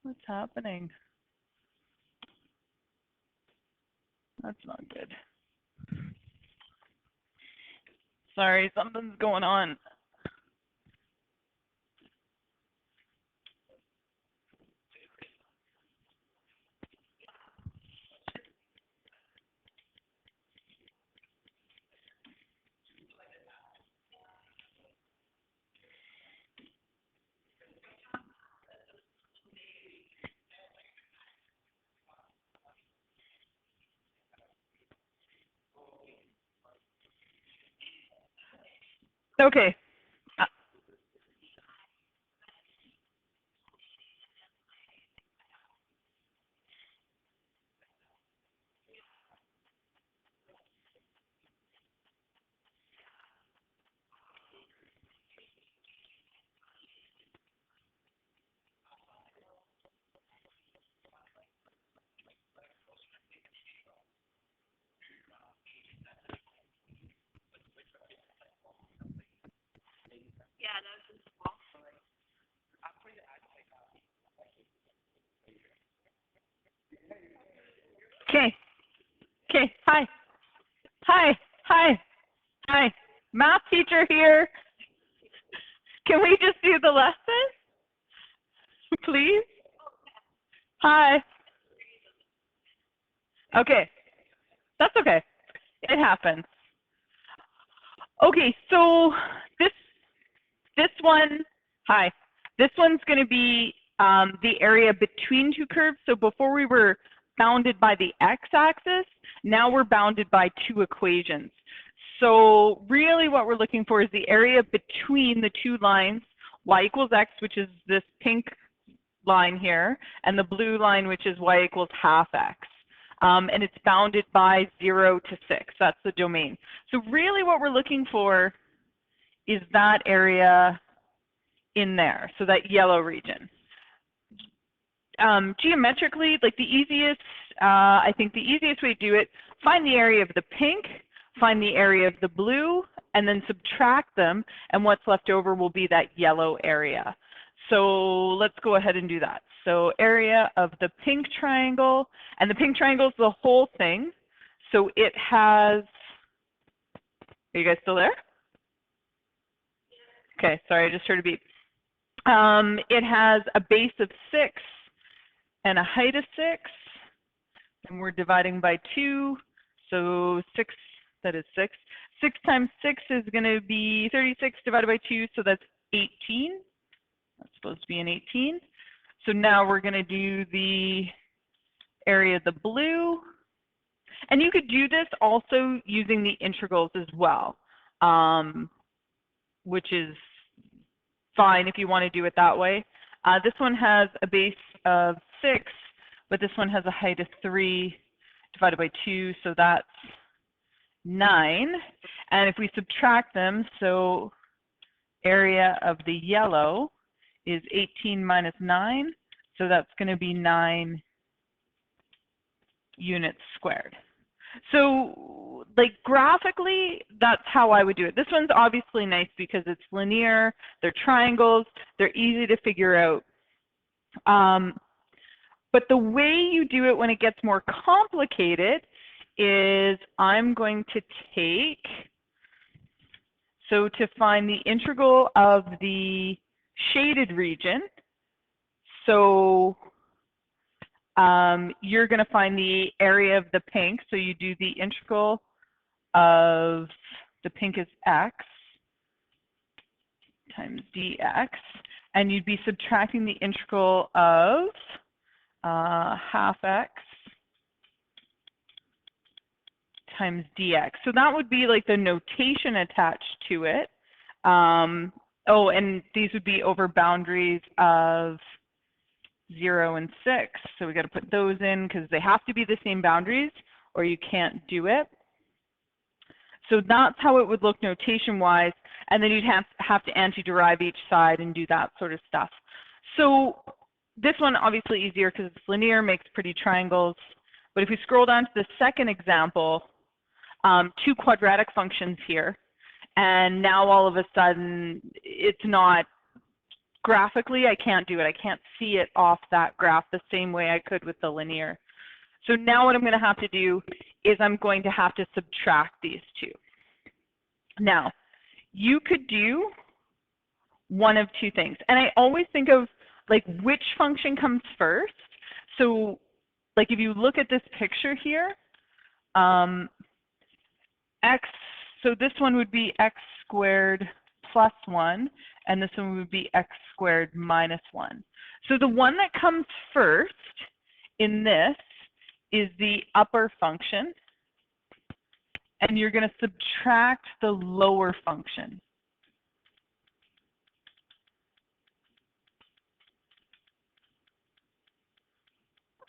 What's happening? That's not good. Sorry, something's going on. Okay. Okay. Okay. Hi. Hi. Hi. Hi. Math teacher here. Can we just do the lesson? Please? Hi. Okay. That's okay. It happens. Okay, so this one, hi. This one's going to be the area between two curves. So before we were bounded by the x-axis, now we're bounded by two equations. So really what we're looking for is the area between the two lines, y equals x, which is this pink line here, and the blue line, which is y equals half x. And it's bounded by 0 to 6. That's the domain. So really what we're looking for is that area in there, so that yellow region. Geometrically, like the easiest, I think the easiest way to do it, find the area of the pink, find the area of the blue, and then subtract them, and what's left over will be that yellow area. So let's go ahead and do that. So area of the pink triangle, and the pink triangle is the whole thing. So it has, are you guys still there? Okay, sorry, I just heard a beep. It has a base of 6 and a height of 6, and we're dividing by 2, so 6, that is 6. 6 times 6 is going to be 36 divided by 2, so that's 18. That's supposed to be an 18. So now we're going to do the area of the blue. And you could do this also using the integrals as well, which is fine if you want to do it that way. This one has a base of 6, but this one has a height of 3 divided by 2, so that's 9. And if we subtract them, so area of the yellow is 18 minus 9, so that's going to be 9 units squared. So like graphically, that's how I would do it. This one's obviously nice because it's linear, they're triangles, they're easy to figure out. But the way you do it when it gets more complicated is I'm going to take, so to find the integral of the shaded region, so you're going to find the area of the pink, so you do the integral of the pink is x times dx, and you'd be subtracting the integral of half x times dx. So that would be like the notation attached to it. Oh, and these would be over boundaries of 0 and 6. So we got to put those in because they have to be the same boundaries or you can't do it. So that's how it would look notation-wise. And then you'd have to antiderive each side and do that sort of stuff. So this one obviously easier because it's linear, makes pretty triangles. But if we scroll down to the second example, 2 quadratic functions here. And now all of a sudden, it's not graphically, I can't do it. I can't see it off that graph the same way I could with the linear. So now what I'm going to have to do is I'm going to have to subtract these two. Now, you could do one of two things. And I always think of like which function comes first. So like if you look at this picture here, x, so this one would be x squared plus 1, and this one would be x squared minus 1. So the one that comes first in this is the upper function, and you're going to subtract the lower function.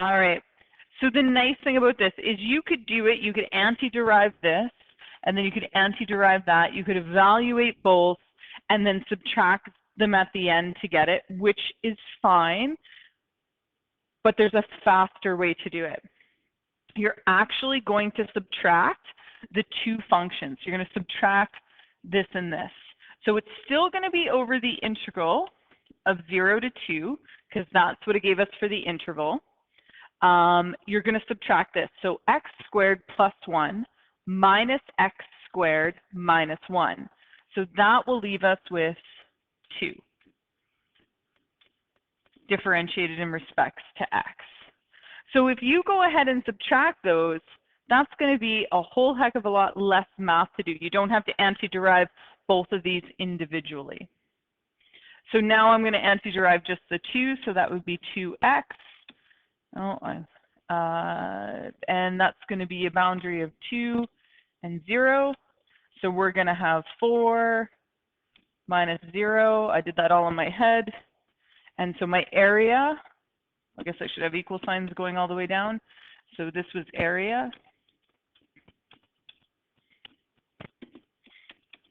All right, so the nice thing about this is you could do it, you could antiderive this, and then you could antiderive that. You could evaluate both and then subtract them at the end to get it, which is fine, but there's a faster way to do it. You're actually going to subtract the two functions. You're going to subtract this and this. So it's still going to be over the integral of 0 to 2, because that's what it gave us for the interval. You're going to subtract this. So x squared plus 1 minus x squared minus 1. So that will leave us with 2, differentiated in respects to x. So if you go ahead and subtract those, that's going to be a whole heck of a lot less math to do. You don't have to antiderive both of these individually. So now I'm going to antiderive just the 2, so that would be 2x. And that's going to be a boundary of 2 and 0. So we're going to have 4 minus 0. I did that all in my head. And so my area, I guess I should have equal signs going all the way down. So this was area.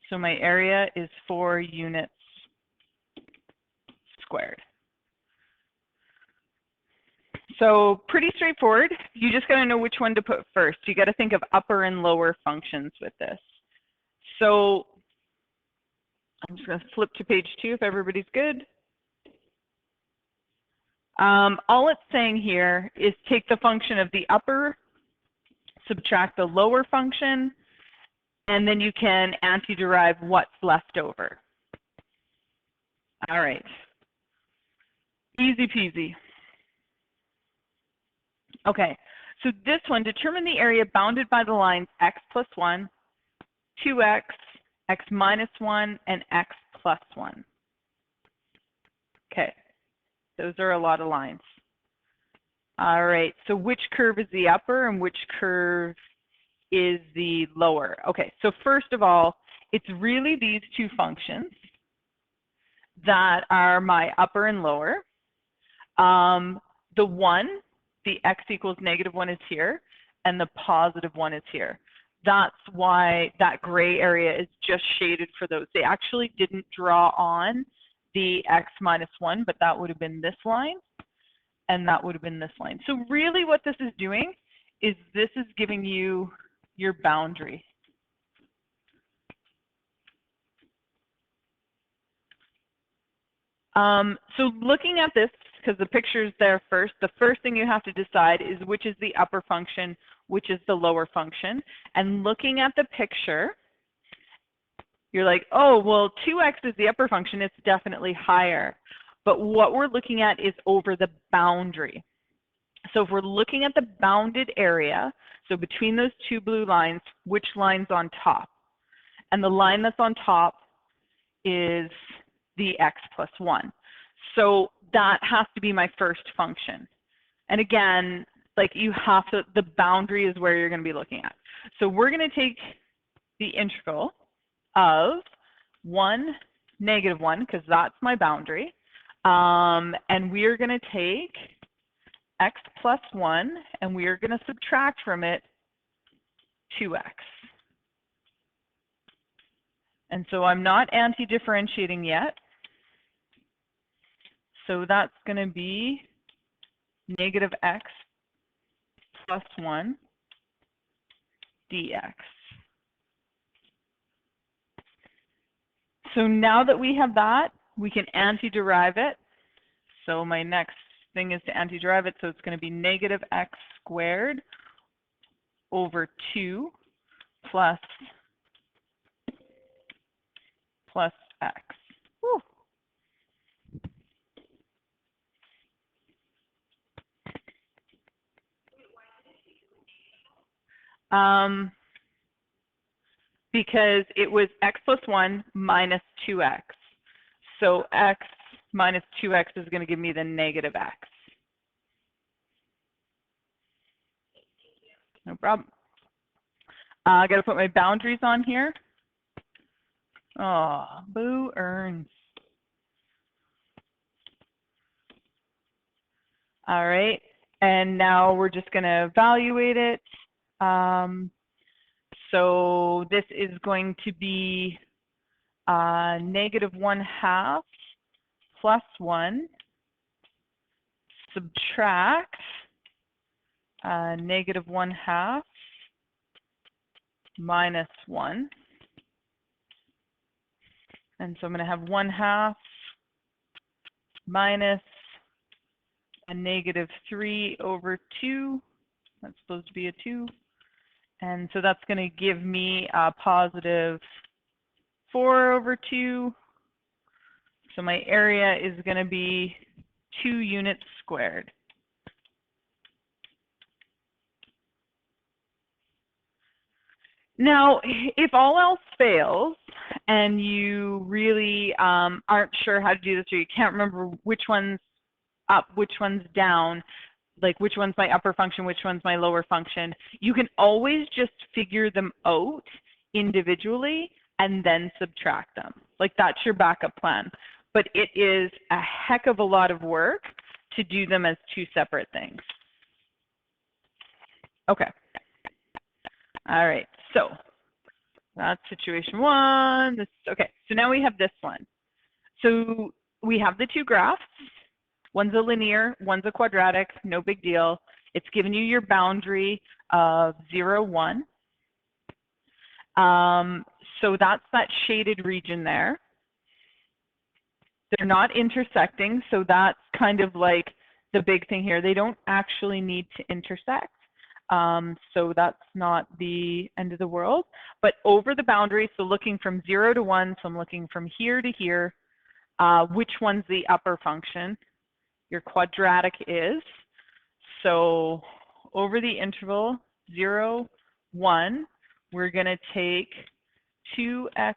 So my area is 4 units squared. So pretty straightforward. You just got to know which one to put first. You got to think of upper and lower functions with this. So I'm just going to flip to page 2 if everybody's good. All it's saying here is take the function of the upper, subtract the lower function, and then you can antiderive what's left over. All right. Easy peasy. Okay, so this one, determine the area bounded by the lines x plus 1, 2x, x minus 1, and x plus 1. Okay, those are a lot of lines. All right, so which curve is the upper and which curve is the lower? Okay, so first of all, it's really these two functions that are my upper and lower. The one, the x equals -1 is here, and the positive 1 is here. That's why that gray area is just shaded for those. They actually didn't draw on the x minus 1, but that would have been this line, and that would have been this line. So really what this is doing is this is giving you your boundary. So looking at this, because the picture is there first, the first thing you have to decide is which is the upper function, which is the lower function. And looking at the picture, you're like, oh, well, 2x is the upper function. It's definitely higher. But what we're looking at is over the boundary. So if we're looking at the bounded area, so between those two blue lines, which line's on top? And the line that's on top is the x plus 1. So that has to be my first function. And again, like you have to, the boundary is where you're going to be looking at. So we're going to take the integral of 1, -1, because that's my boundary. And we're going to take x plus 1, and we are going to subtract from it 2x. And so I'm not anti-differentiating yet. So that's going to be -x plus 1 dx. So now that we have that, we can antiderive it. So my next thing is to antiderive it. So it's going to be negative x squared over 2 plus x. Whew. Because it was x plus 1 minus 2x. So x minus 2x is going to give me the negative x. No problem. I got to put my boundaries on here. Oh, boo earns. All right, and now we're just going to evaluate it. So this is going to be negative 1/2 plus 1 subtract negative 1/2 minus 1. And so I'm going to have 1/2 minus a negative 3 over 2. That's supposed to be a 2. And so that's going to give me a positive 4 over 2. So my area is going to be 2 units squared. Now, if all else fails and you really aren't sure how to do this, or you can't remember which one's up, which one's down, like which one's my upper function, which one's my lower function, you can always just figure them out individually and then subtract them. Like that's your backup plan. But it is a heck of a lot of work to do them as two separate things. Okay. All right, so that's situation 1. Okay, so now we have this one. So we have the two graphs. One's a linear, one's a quadratic, no big deal. It's giving you your boundary of 0, 1. So that's that shaded region there. They're not intersecting, so that's kind of like the big thing here. They don't actually need to intersect. So that's not the end of the world. But over the boundary, so looking from 0 to 1, so I'm looking from here to here, which one's the upper function? Your quadratic is. So over the interval 0, 1, we're going to take 2x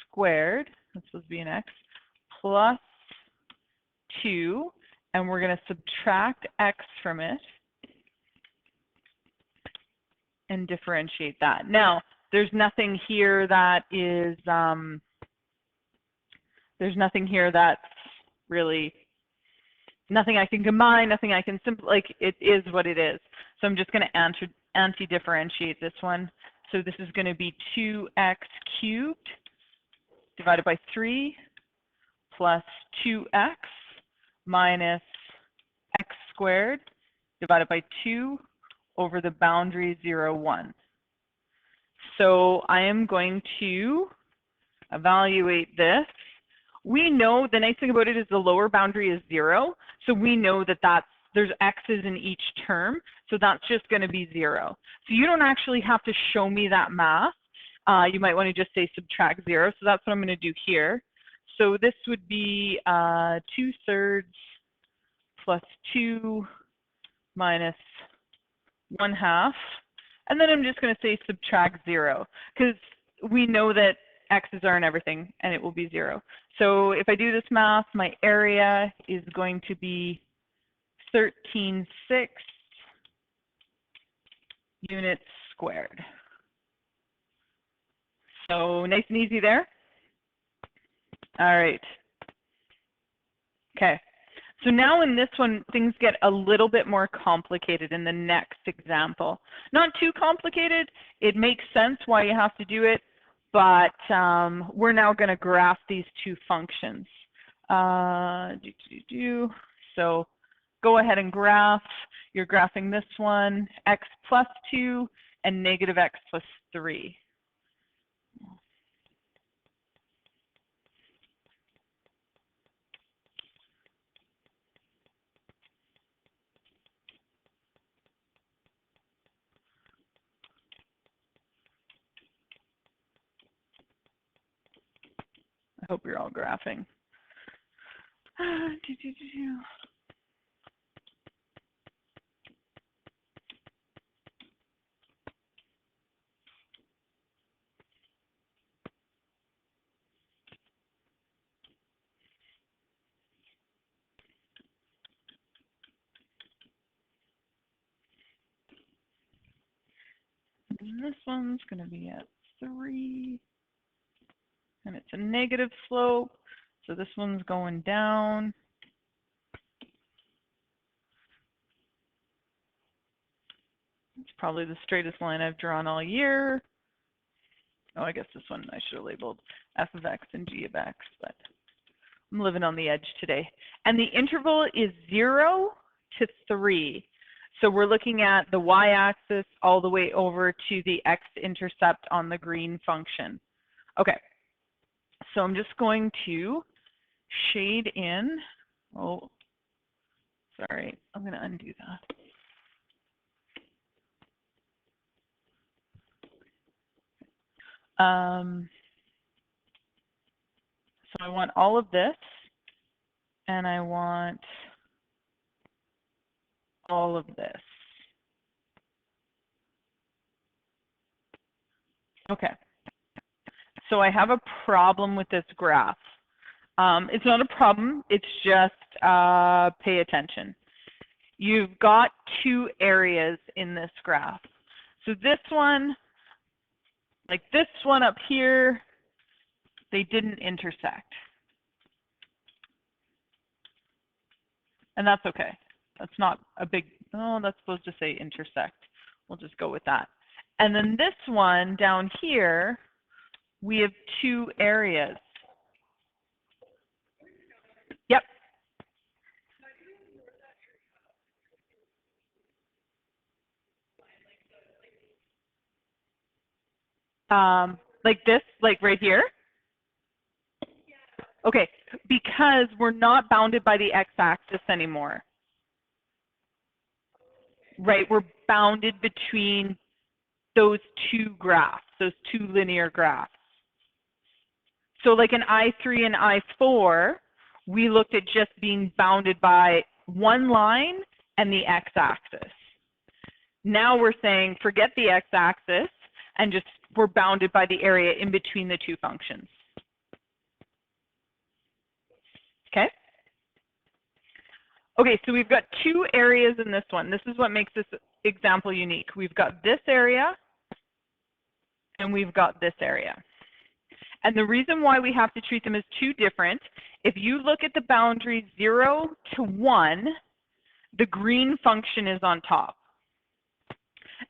squared, that's supposed to be an x, plus 2, and we're going to subtract x from it and differentiate that. Now, there's nothing here that is, there's nothing here that's really, nothing I can combine, nothing I can like it is what it is. So I'm just going to anti-differentiate this one. So this is going to be 2x cubed divided by 3 plus 2x minus x squared divided by 2 over the boundary 0, 1. So I am going to evaluate this. We know the nice thing about it is the lower boundary is 0. So we know that there's x's in each term. So that's just going to be 0. So you don't actually have to show me that math. You might want to just say subtract 0. So that's what I'm going to do here. So this would be 2/3 plus 2 minus 1/2. And then I'm just going to say subtract 0, because we know that x's are in everything, and it will be 0. So if I do this math, my area is going to be 13/6 units squared. So nice and easy there. All right. Okay. So now in this one, things get a little bit more complicated in the next example. Not too complicated. It makes sense why you have to do it, but we're now going to graph these two functions. So go ahead and graph. You're graphing this one, x plus 2 and negative x plus 3. hope you're all graphing. And this one's going to be at 3. And it's a negative slope. So this one's going down. It's probably the straightest line I've drawn all year. Oh, I guess this one I should have labeled f of x and g of x, but I'm living on the edge today. And the interval is 0 to 3. So we're looking at the y-axis all the way over to the x-intercept on the green function. Okay, so I'm just going to shade in. Oh, sorry, I'm going to undo that. So I want all of this, and I want all of this. Okay, so I have a problem with this graph. It's not a problem, it's just pay attention. You've got 2 areas in this graph. So this one, like this one up here, they didn't intersect. And that's okay. That's not a big, oh, that's supposed to say intersect. We'll just go with that. And then this one down here, we have 2 areas. Yep. Like this, like right here? Okay, because we're not bounded by the x-axis anymore. Right, we're bounded between those 2 graphs, those 2 linear graphs. So like in I3 and I4, we looked at just being bounded by one line and the x-axis. Now we're saying forget the x-axis and just we're bounded by the area in between the 2 functions. Okay? Okay, so we've got 2 areas in this one. This is what makes this example unique. We've got this area and we've got this area. And the reason why we have to treat them as 2 different, if you look at the boundary 0 to 1, the green function is on top.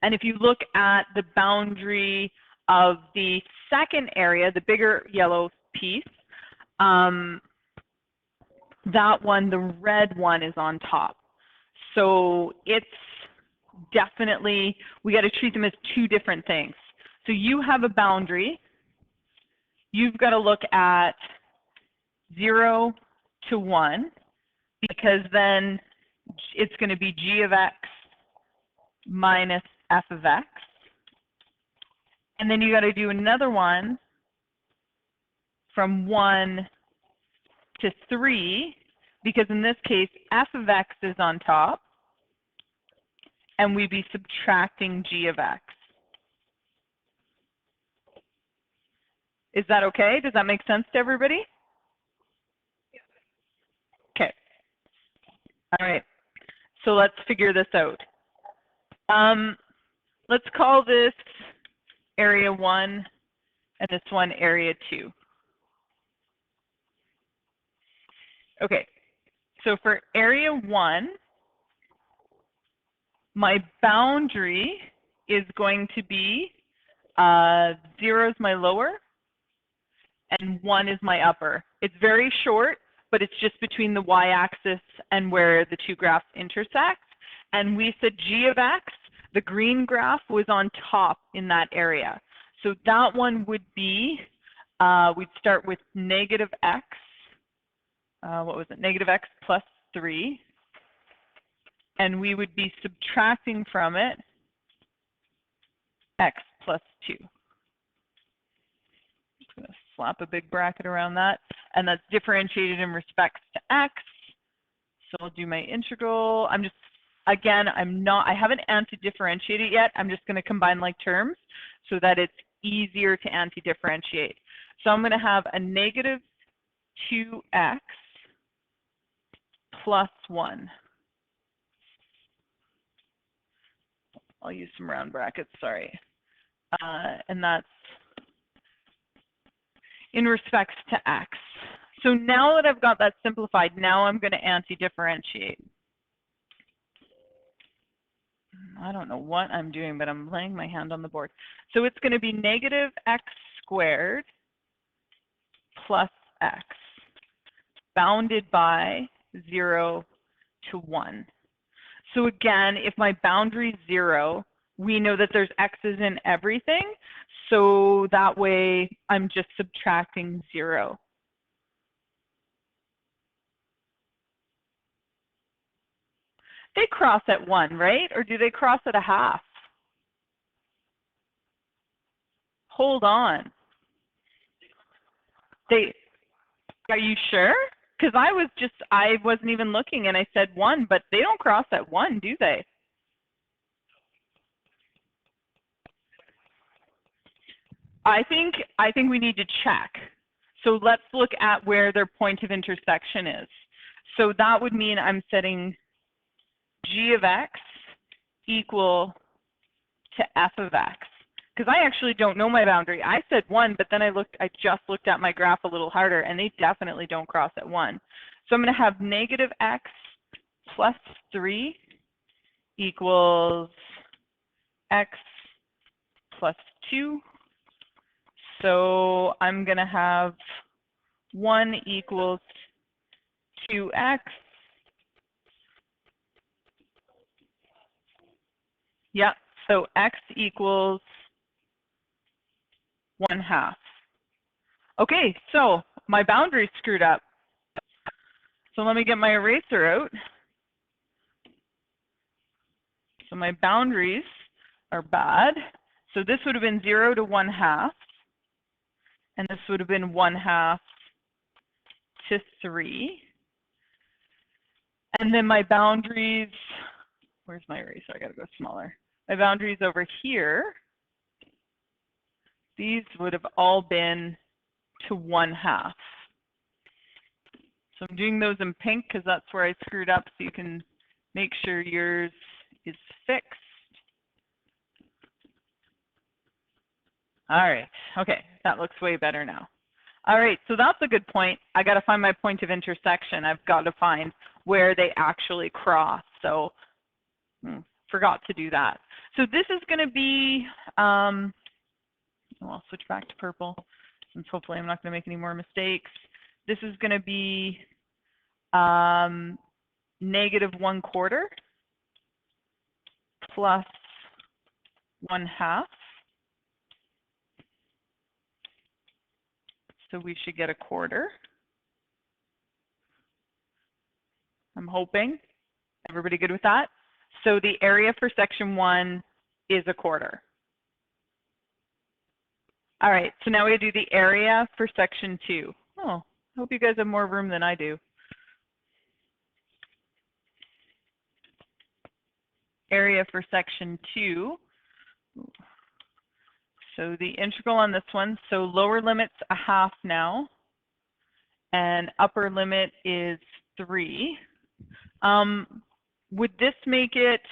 And if you look at the boundary of the second area, the bigger yellow piece, that one, the red one, is on top. So it's definitely, we got to treat them as 2 different things. So you have a boundary. You've got to look at 0 to 1, because then it's going to be g of x minus f of x. And then you got to do another one from 1 to 3, because in this case, f of x is on top, and we'd be subtracting g of x. Is that okay? Does that make sense to everybody? Okay. All right. So let's figure this out. Let's call this area 1 and this one area 2. Okay. So for area 1, my boundary is going to be 0 is my lower and 1 is my upper. It's very short, but it's just between the y-axis and where the 2 graphs intersect. And we said g of x, the green graph, was on top in that area. So that one would be, we'd start with negative x. What was it? Negative x plus 3. And we would be subtracting from it x plus 2. I'm just going to slap a big bracket around that. And that's differentiated in respects to x. So I'll do my integral. I'm just, again, I haven't anti-differentiated yet. I'm just going to combine like terms so that it's easier to anti-differentiate. So I'm going to have a negative 2x plus 1. I'll use some round brackets, sorry. And that's in respects to x. So now that I've got that simplified, now I'm going to anti-differentiate. I don't know what I'm doing, but I'm laying my hand on the board. So it's going to be negative x squared plus x, bounded by 0 to 1. So again, if my boundary is 0, we know that there's x's in everything. So that way I'm just subtracting 0. They cross at 1, right? Or do they cross at a half? Hold on. Are you sure? Because I wasn't even looking and I said 1, but they don't cross at 1, do they? I think we need to check. So let's look at where their point of intersection is. So that would mean I'm setting g of x equal to f of x. Because I actually don't know my boundary. I said 1, but then I just looked at my graph a little harder, and they definitely don't cross at 1. So I'm going to have negative x plus 3 equals x plus 2. So I'm going to have 1 equals 2x. Yep, so x equals 1/2. Okay, so my boundary screwed up. So let me get my eraser out. So my boundaries are bad. So this would have been 0 to 1/2. And this would have been 1/2 to 3. And then my boundaries, where's my eraser? I gotta go smaller. My boundaries over here, these would have all been to 1/2. So I'm doing those in pink because that's where I screwed up, so you can make sure yours is fixed. All right, okay, that looks way better now. All right, so that's a good point. I got to find my point of intersection. I've got to find where they actually cross. So forgot to do that. So this is going to be, I'll switch back to purple since hopefully I'm not going to make any more mistakes. This is going to be negative 1/4 plus 1/2. So we should get 1/4. I'm hoping. Everybody good with that? So the area for section 1 is 1/4. All right, so now we do the area for section 2. Oh, I hope you guys have more room than I do. Area for section 2. So the integral on this one, so lower limit's 1/2 now, and upper limit is 3. Would this make it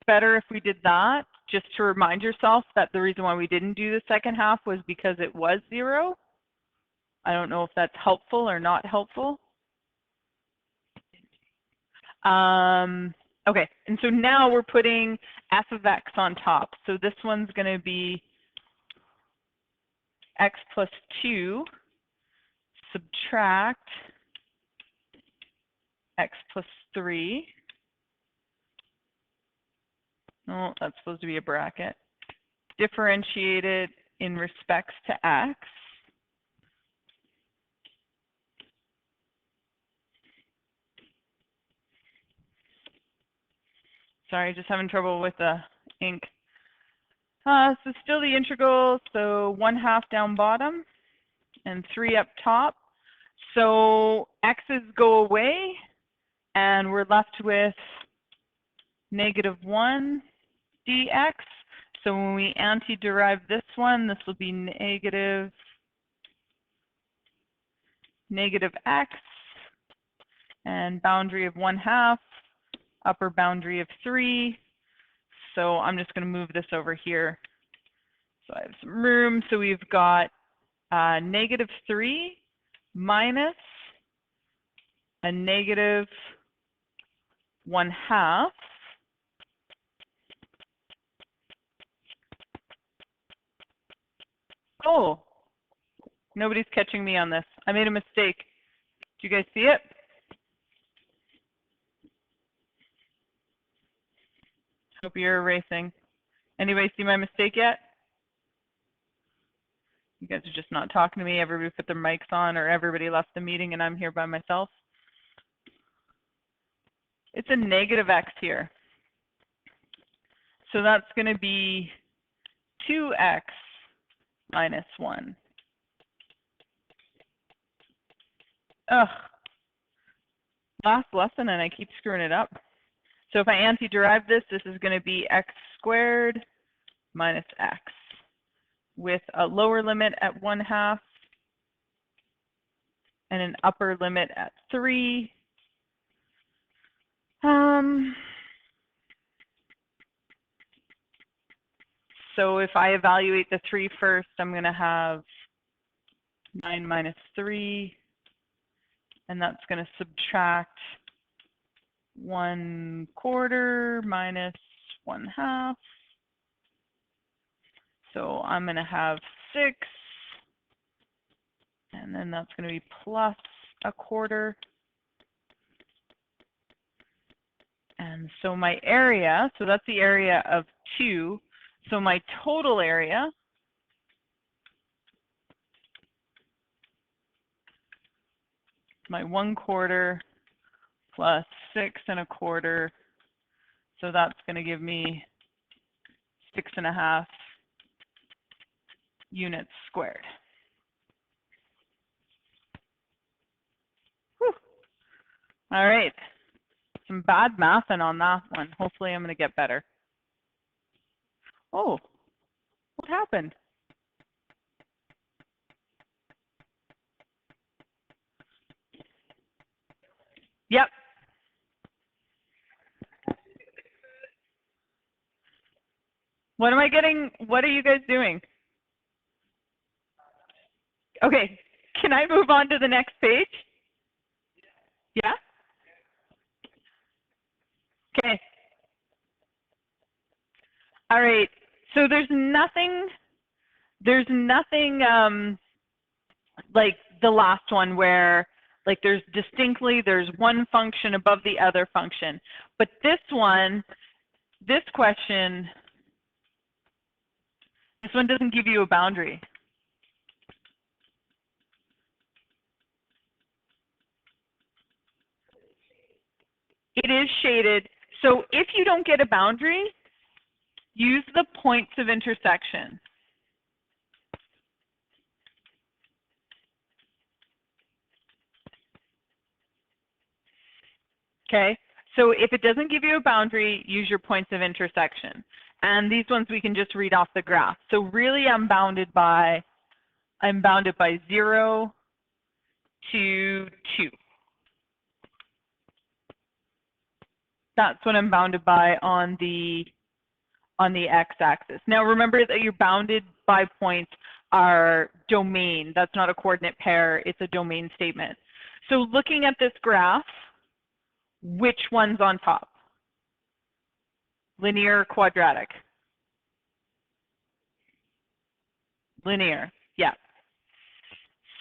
better if we did that? Just to remind yourself that the reason why we didn't do the second half was because it was 0. I don't know if that's helpful or not helpful. Okay, and so now we're putting f of x on top. So this one's going to be x plus 2 subtract x plus 3. Oh, that's supposed to be a bracket. Differentiated in respects to x. Sorry, just having trouble with the ink. So still the integral, so 1/2 down bottom and 3 up top. So x's go away, and we're left with -1 dx. So when we antiderive this one, this will be negative x, and boundary of 1/2, upper boundary of 3. So I'm just going to move this over here. So I have some room. So we've got -3 minus a -1/2. Oh, nobody's catching me on this. I made a mistake. Do you guys see it? Hope you're erasing. Anybody see my mistake yet? You guys are just not talking to me. Everybody put their mics on, or everybody left the meeting and I'm here by myself. It's a -x here. So that's going to be 2x minus 1. Ugh. Last lesson and I keep screwing it up. So if I antiderive this, this is going to be x squared minus x, with a lower limit at 1/2 and an upper limit at 3. So if I evaluate the 3 first, I'm going to have 9 minus 3, and that's going to subtract 1/4 minus 1/2. So I'm going to have 6, and then that's going to be plus 1/4. And so my area, so that's the area of 2. So my total area my 1/4 plus 6 1/4. So that's going to give me 6 1/2 units squared. Whew. All right. Some bad mathing on that one. Hopefully I'm going to get better. Oh, what happened? Yep. What am I getting? What are you guys doing? Okay, can I move on to the next page? Yeah? Okay. All right. So there's nothing like the last one where like there's one function above the other function. But this one doesn't give you a boundary. It is shaded. So if you don't get a boundary, use the points of intersection. Okay, so if it doesn't give you a boundary, use your points of intersection. And these ones we can just read off the graph. So really I'm bounded by 0 to 2. That's what I'm bounded by on the x-axis. Now remember that you're bounded by points are domain. That's not a coordinate pair, it's a domain statement. So looking at this graph, which one's on top? Linear or quadratic? Linear, yeah.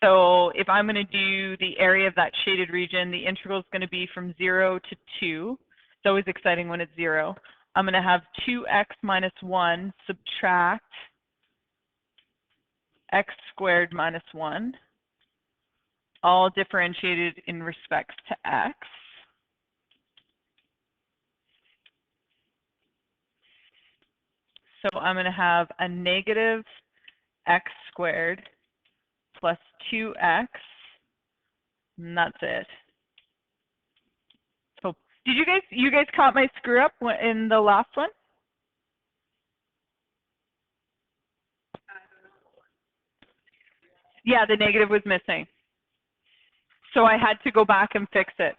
So if I'm going to do the area of that shaded region, the integral is going to be from 0 to 2. It's always exciting when it's 0. I'm going to have 2x minus 1 subtract x squared minus 1, all differentiated in respect to x. So I'm going to have a negative x squared plus 2x, and that's it. So did you guys caught my screw up in the last one? Yeah, the negative was missing. So I had to go back and fix it.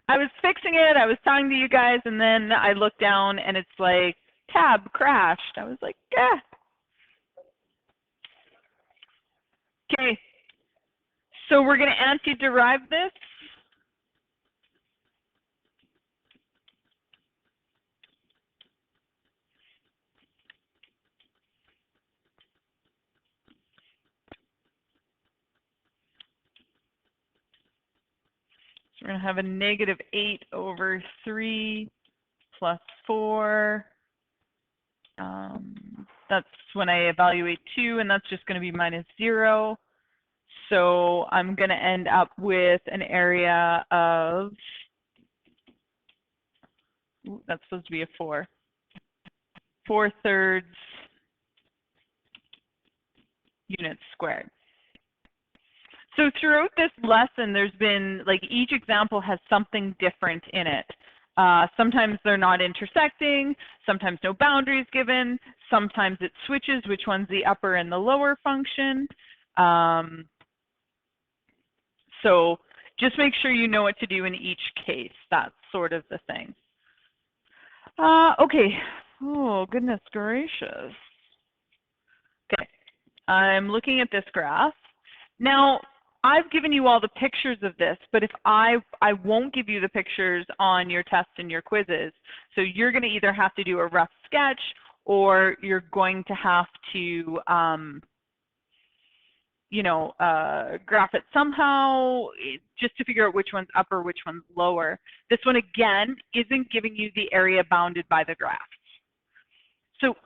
I was fixing it, I was talking to you guys, and then I looked down and it's like, tab crashed. I was like, yeah. Okay, so we're going to anti-derive this. So we're going to have a negative 8 over 3 plus 4. That's when I evaluate 2, and that's just going to be minus 0. So I'm going to end up with an area of, that's supposed to be a 4. 4/3 units squared. So throughout this lesson, there's been, like, each example has something different in it. Sometimes they're not intersecting, sometimes no boundaries given, sometimes it switches which one's the upper and the lower function. So just make sure you know what to do in each case. That's sort of the thing. Okay. Oh, goodness gracious. Okay. I'm looking at this graph. Now, I've given you all the pictures of this, but if I won't give you the pictures on your tests and your quizzes. So you're going to either have to do a rough sketch or you're going to have to, you know, graph it somehow just to figure out which one's upper, which one's lower. This one, again, isn't giving you the area bounded by the graph. So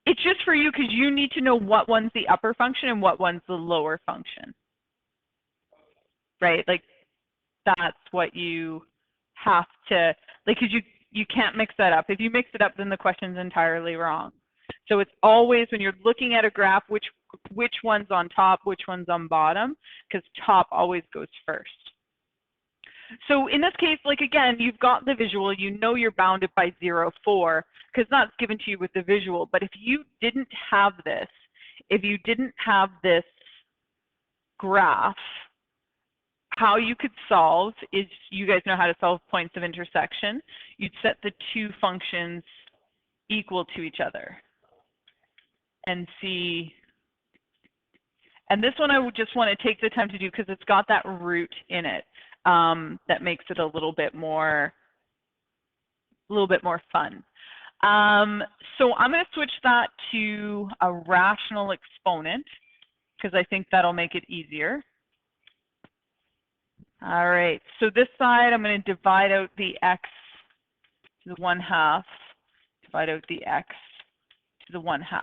it's just for you because you need to know what one's the upper function and what one's the lower function, right? Like that's what you have to, like, because you can't mix that up. If you mix it up, then the question's entirely wrong. So it's always when you're looking at a graph, which one's on top, which one's on bottom, because top always goes first. So in this case, like again, you've got the visual, you know you're bounded by 0, 4, because that's given to you with the visual. But if you didn't have this, if you didn't have this graph, how you could solve is, you guys know how to solve points of intersection. You'd set the two functions equal to each other and see. And this one I would just want to take the time to do because it's got that root in it. That makes it a little bit more fun. So I'm going to switch that to a rational exponent because I think that'll make it easier. All right, so this side I'm going to divide out the x to the 1/2, divide out the x to the 1/2.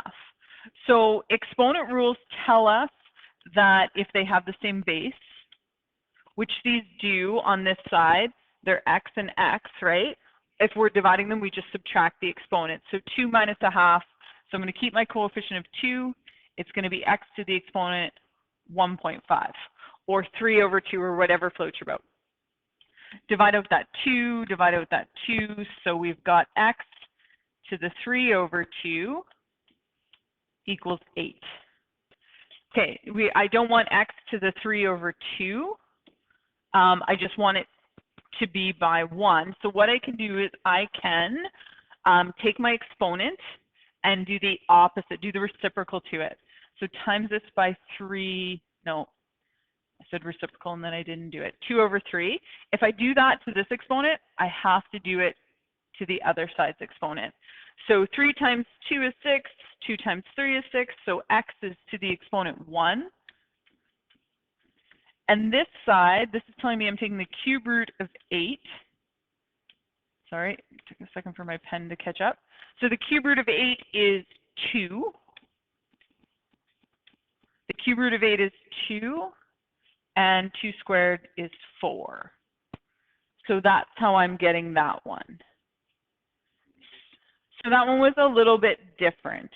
So exponent rules tell us that if they have the same base, which these do on this side, they're x and x, right? If we're dividing them, we just subtract the exponent. So 2 minus 1/2, so I'm going to keep my coefficient of 2. It's going to be x to the exponent 1.5, or 3 over 2, or whatever floats your boat. Divide out that 2, divide out that 2, so we've got x to the 3 over 2 equals 8. Okay, I don't want x to the 3 over 2. I just want it to be by 1. So what I can do is I can take my exponent and do the opposite, do the reciprocal to it. So times this by 3, no, I said reciprocal and then I didn't do it. 2 over 3. If I do that to this exponent, I have to do it to the other side's exponent. So 3 times 2 is 6, 2 times 3 is 6, so x is to the exponent 1. And this side, this is telling me I'm taking the cube root of 8. Sorry, it took a second for my pen to catch up. So the cube root of 8 is 2. The cube root of 8 is 2, and 2 squared is 4. So that's how I'm getting that one. So that one was a little bit different.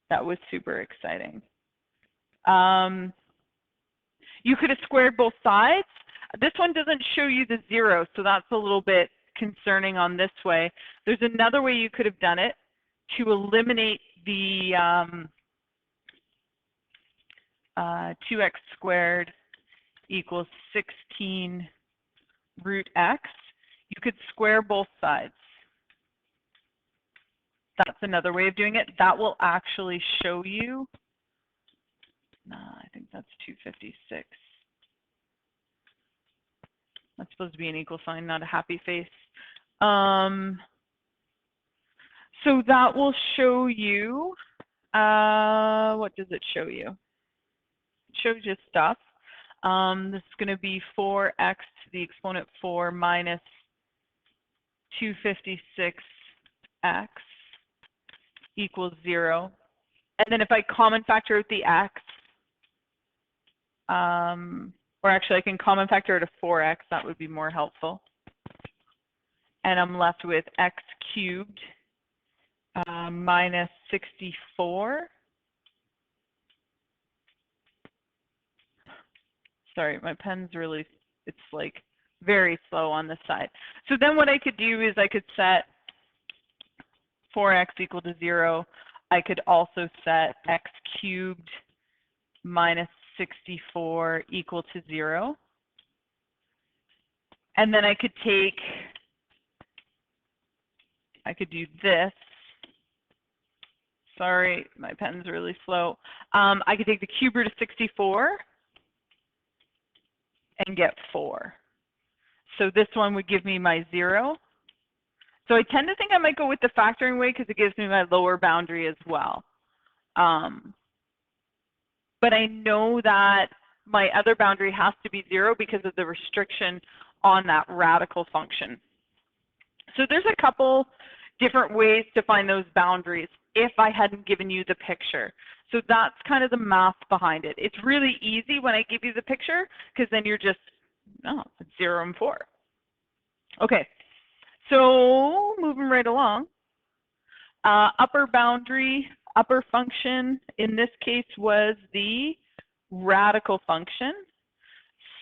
That was super exciting. You could have squared both sides. This one doesn't show you the zero, so that's a little bit concerning on this way. There's another way you could have done it to eliminate the 2x squared equals 16 root x. You could square both sides. That's another way of doing it. That will actually show you, I think that's 256. That's supposed to be an equal sign, not a happy face. So that will show you, what does it show you? It shows you stuff. This is going to be 4x to the exponent 4 minus 256x equals 0. And then if I common factor out the x, or actually I can common factor out a 4x, that would be more helpful. And I'm left with x cubed minus 64. Sorry, my pen's really, it's like very slow on this side. So then what I could do is I could set 4x equal to 0. I could also set x cubed minus 64 equal to 0. And then I could do this. Sorry, my pen's really slow. I could take the cube root of 64 and get 4. So this one would give me my 0. So I tend to think I might go with the factoring way because it gives me my lower boundary as well. But I know that my other boundary has to be 0 because of the restriction on that radical function. So there's a couple different ways to find those boundaries if I hadn't given you the picture. So that's kind of the math behind it. It's really easy when I give you the picture because then you're just, oh, it's 0 and 4. Okay, so moving right along. Upper boundary, upper function in this case was the radical function.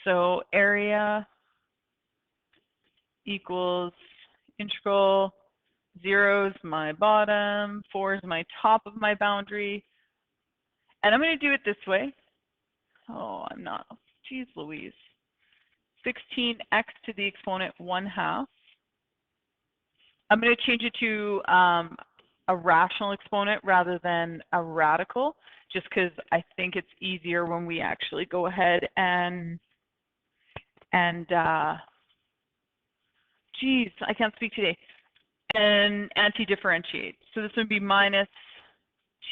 So area equals integral, 0 is my bottom, 4 is my top of my boundary. And I'm going to do it this way. Oh, I'm not. Geez Louise. 16x to the exponent 1/2. I'm going to change it to a rational exponent rather than a radical, just because I think it's easier when we actually go ahead and geez, I can't speak today, and anti-differentiate. So this would be minus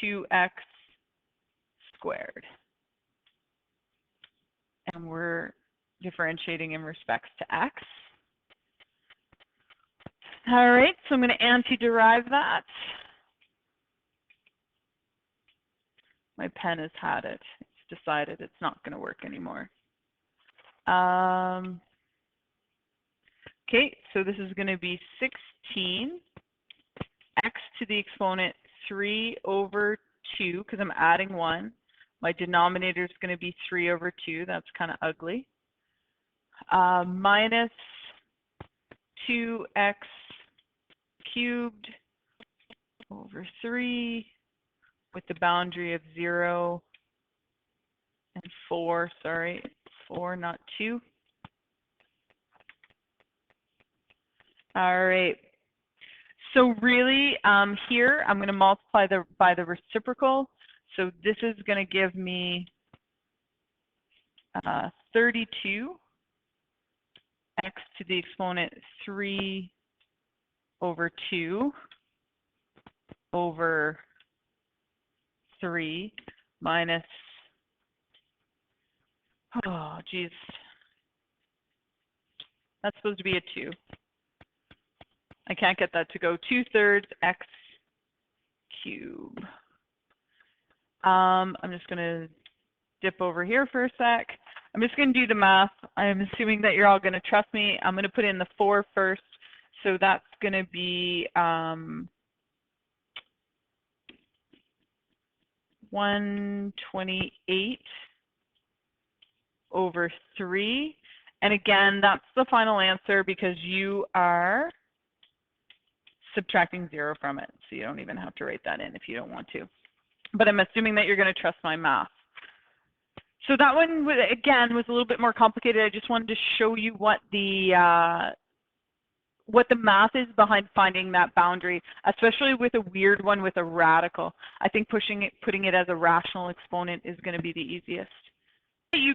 2x squared. And we're differentiating in respects to x. All right, so I'm going to anti-derive that. My pen has had it. It's decided it's not going to work anymore. Okay, so this is going to be 16 x to the exponent 3 over 2, because I'm adding 1. My denominator is going to be 3 over 2. That's kind of ugly. Minus 2x cubed over 3 with the boundary of 0 and 4. Sorry, 4, not 2. All right. So really, here I'm going to multiply by the reciprocal. So this is going to give me 32 x to the exponent 3 over 2 over 3 minus, oh geez, that's supposed to be a 2. I can't get that to go. 2/3 x cubed. I'm just going to dip over here for a sec. I'm just going to do the math. I'm assuming that you're all going to trust me. I'm going to put in the 4 first. So that's going to be 128 over 3. And again, that's the final answer because you are subtracting 0 from it. So you don't even have to write that in if you don't want to. But I'm assuming that you're going to trust my math. So that one, again, was a little bit more complicated. I just wanted to show you what the math is behind finding that boundary, especially with a weird one with a radical. I think putting it as a rational exponent is going to be the easiest. You